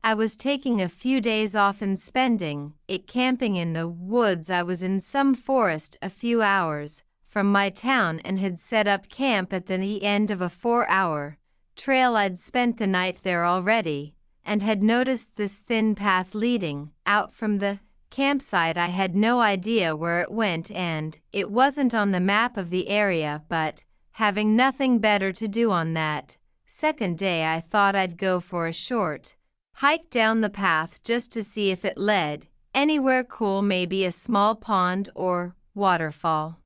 I was taking a few days off and spending it camping in the woods. I was in some forest a few hours from my town and had set up camp at the end of a 4-hour trail. I'd spent the night there already and had noticed this thin path leading out from the campsite. I had no idea where it went and it wasn't on the map of the area, but having nothing better to do on that second day, I thought I'd go for a short hike down the path just to see if it led anywhere cool, maybe a small pond or waterfall.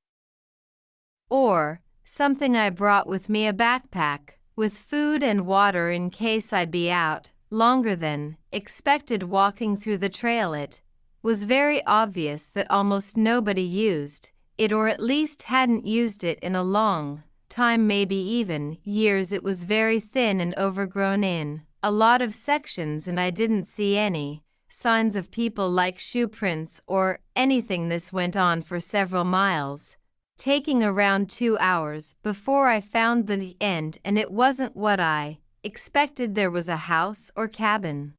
Or something. I brought with me a backpack with food and water in case I'd be out longer than expected walking through the trail. It was very obvious that almost nobody used it, or at least hadn't used it in a long time, maybe even years. It was very thin and overgrown in a lot of sections, and I didn't see any signs of people like shoe prints or anything. This went on for several miles, taking around 2 hours before I found the end, and it wasn't what I expected. There was a house or cabin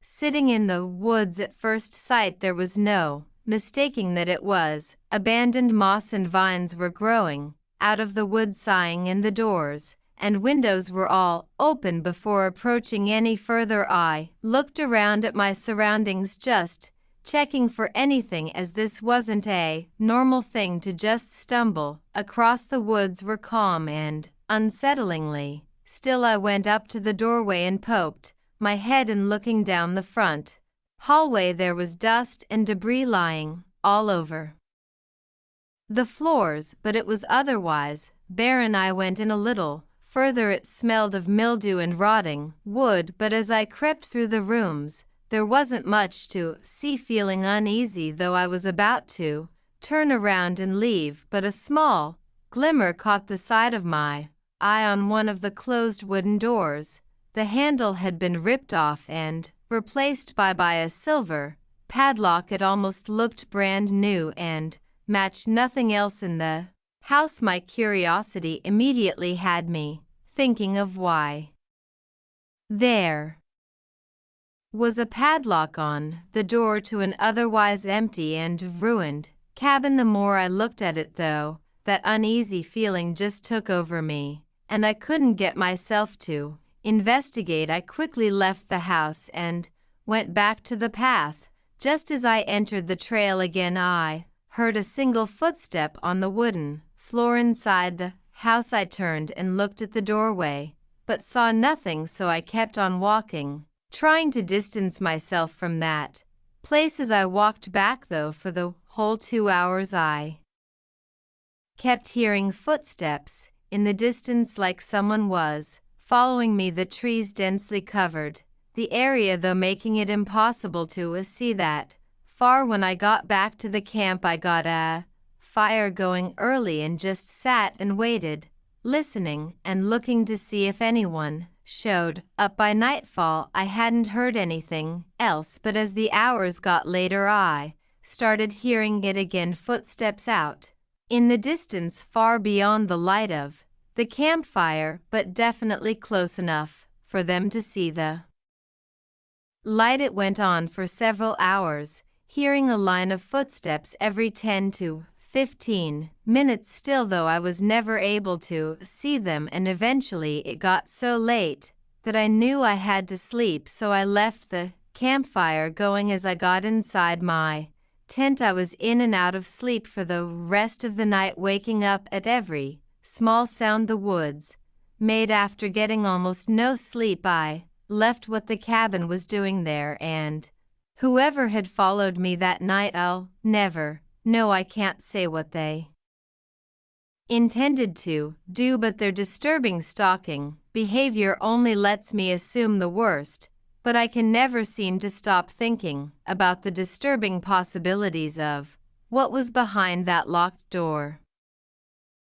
sitting in the woods. At first sight, there was no mistaking that it was abandoned. Moss and vines were growing out of the wood, sighing, and the doors and windows were all open. Before approaching any further, I looked around at my surroundings, just checking for anything, as this wasn't a normal thing to just stumble across. The woods were calm and unsettlingly still. I went up to the doorway and poked my head in. Looking down the front hallway, there was dust and debris lying all over the floors, but it was otherwise barren. I went in a little further. It smelled of mildew and rotting wood, but as I crept through the rooms, there wasn't much to see. Feeling uneasy, though I was about to turn around and leave, but a small glimmer caught the side of my eye on one of the closed wooden doors. The handle had been ripped off and replaced by a silver padlock. It almost looked brand new and matched nothing else in the house. My curiosity immediately had me thinking of why there was a padlock on the door to an otherwise empty and ruined cabin. The more I looked at it, though, that uneasy feeling just took over me, and I couldn't get myself to investigate. I quickly left the house and went back to the path. Just as I entered the trail again, I heard a single footstep on the wooden floor inside the house. I turned and looked at the doorway, but saw nothing, so I kept on walking, trying to distance myself from that place. As I walked back, though, for the whole 2 hours, I kept hearing footsteps in the distance, like someone was following me. The trees densely covered the area, though, making it impossible to see that far. When I got back to the camp, I got a fire going early and just sat and waited, listening and looking to see if anyone showed up. By nightfall, I hadn't heard anything else, but as the hours got later, I started hearing it again. Footsteps out in the distance, far beyond the light of the campfire, but definitely close enough for them to see the light. It went on for several hours, hearing a line of footsteps every 10 to 15 minutes. Still, though, I was never able to see them, and eventually it got so late that I knew I had to sleep, so I left the campfire going. As I got inside my tent, I was in and out of sleep for the rest of the night, waking up at every small sound the woods made. After getting almost no sleep, I left what the cabin was doing there, and whoever had followed me that night, I'll never know. I can't say what they intended to do, but their disturbing stalking behavior only lets me assume the worst. But I can never seem to stop thinking about the disturbing possibilities of what was behind that locked door.